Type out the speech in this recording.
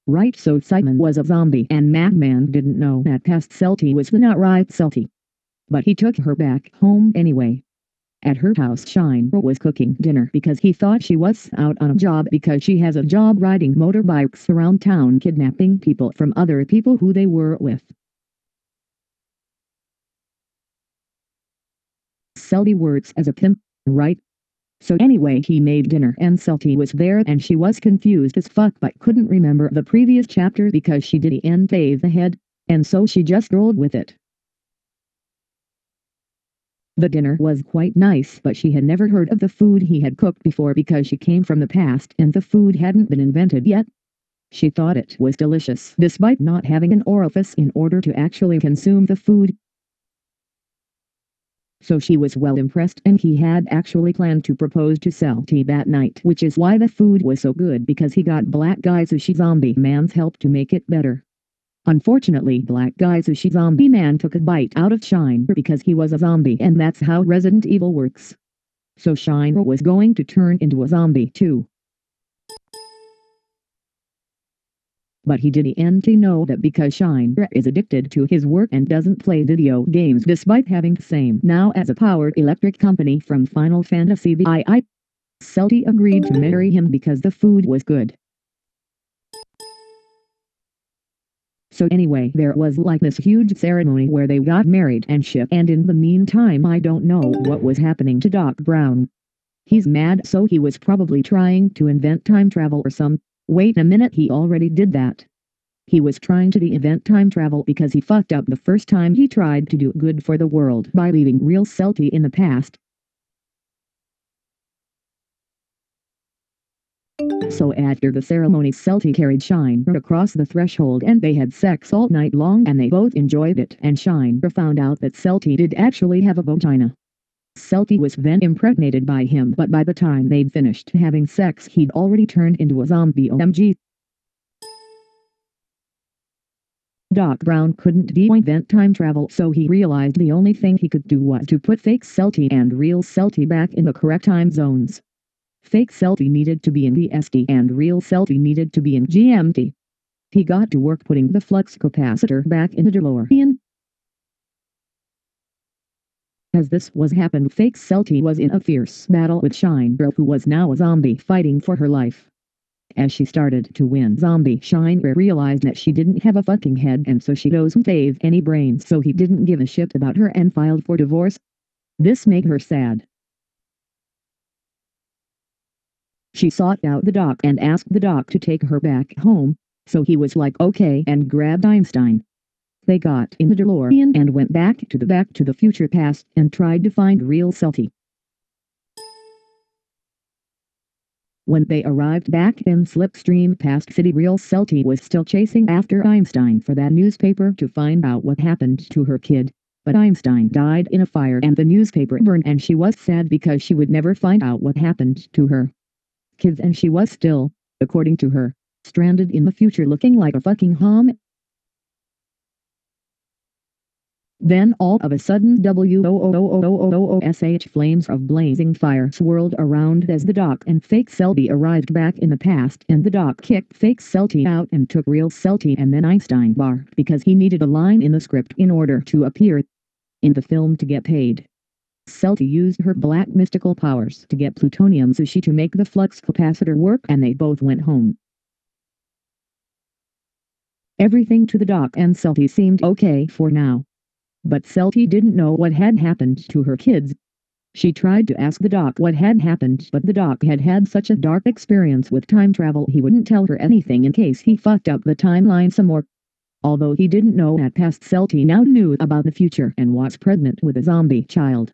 Right, so Simon was a zombie and Madman didn't know that past Celty was the not right Celty. But he took her back home anyway. At her house, Shine was cooking dinner because he thought she was out on a job because she has a job riding motorbikes around town kidnapping people from other people who they were with. Celty works as a pimp, right? So anyway, he made dinner and Celty was there and she was confused as fuck but couldn't remember the previous chapter because she didn't save ahead, and so she just rolled with it. The dinner was quite nice, but she had never heard of the food he had cooked before because she came from the past and the food hadn't been invented yet. She thought it was delicious despite not having an orifice in order to actually consume the food. So she was well impressed and he had actually planned to propose to Celty that night, which is why the food was so good because he got Black Guy Sushi Zombie Man's help to make it better. Unfortunately, Black Guy Sushi Zombie Man took a bite out of Shine because he was a zombie and that's how Resident Evil works. So Shine was going to turn into a zombie too. But he didn't know that because Shine is addicted to his work and doesn't play video games despite having the same now as a powered electric company from Final Fantasy VII. Celty agreed to marry him because the food was good. So anyway, there was like this huge ceremony where they got married and shit, and in the meantime I don't know what was happening to Doc Brown. He's mad, so he was probably trying to invent time travel or some. Wait a minute, he already did that. He was trying to invent time travel because he fucked up the first time he tried to do good for the world by leaving real Celty in the past. So after the ceremony, Celty carried Shine across the threshold and they had sex all night long and they both enjoyed it, and Shine found out that Celty did actually have a vagina. Celty was then impregnated by him, but by the time they'd finished having sex he'd already turned into a zombie. OMG. Doc Brown couldn't invent time travel, so he realized the only thing he could do was to put fake Celty and real Celty back in the correct time zones. Fake Celty needed to be in EST and real Celty needed to be in GMT. He got to work putting the flux capacitor back in the DeLorean. As this was happened, fake Celty was in a fierce battle with Shine, who was now a zombie fighting for her life. As she started to win, zombie Shine realized that she didn't have a fucking head, and so she doesn't have any brains, so he didn't give a shit about her and filed for divorce. This made her sad. She sought out the doc and asked the doc to take her back home, so he was like okay and grabbed Einstein. They got in the DeLorean and went back to the Future past and tried to find real Celty. When they arrived back in Slipstream Past City, real Celty was still chasing after Einstein for that newspaper to find out what happened to her kid. But Einstein died in a fire and the newspaper burned, and she was sad because she would never find out what happened to her kids, and she was still, according to her, stranded in the future looking like a fucking hom. Then all of a sudden WOOOOOOOSH flames of blazing fire swirled around as the doc and fake Celty arrived back in the past, and the doc kicked fake Celty out and took real Celty, and then Einstein barked because he needed a line in the script in order to appear in the film to get paid. Celty used her black mystical powers to get plutonium sushi to make the flux capacitor work, and they both went home. Everything to the doc and Celty seemed okay for now. But Celty didn't know what had happened to her kids. She tried to ask the doc what had happened, but the doc had had such a dark experience with time travel he wouldn't tell her anything in case he fucked up the timeline some more. Although he didn't know that past Celty now knew about the future and was pregnant with a zombie child.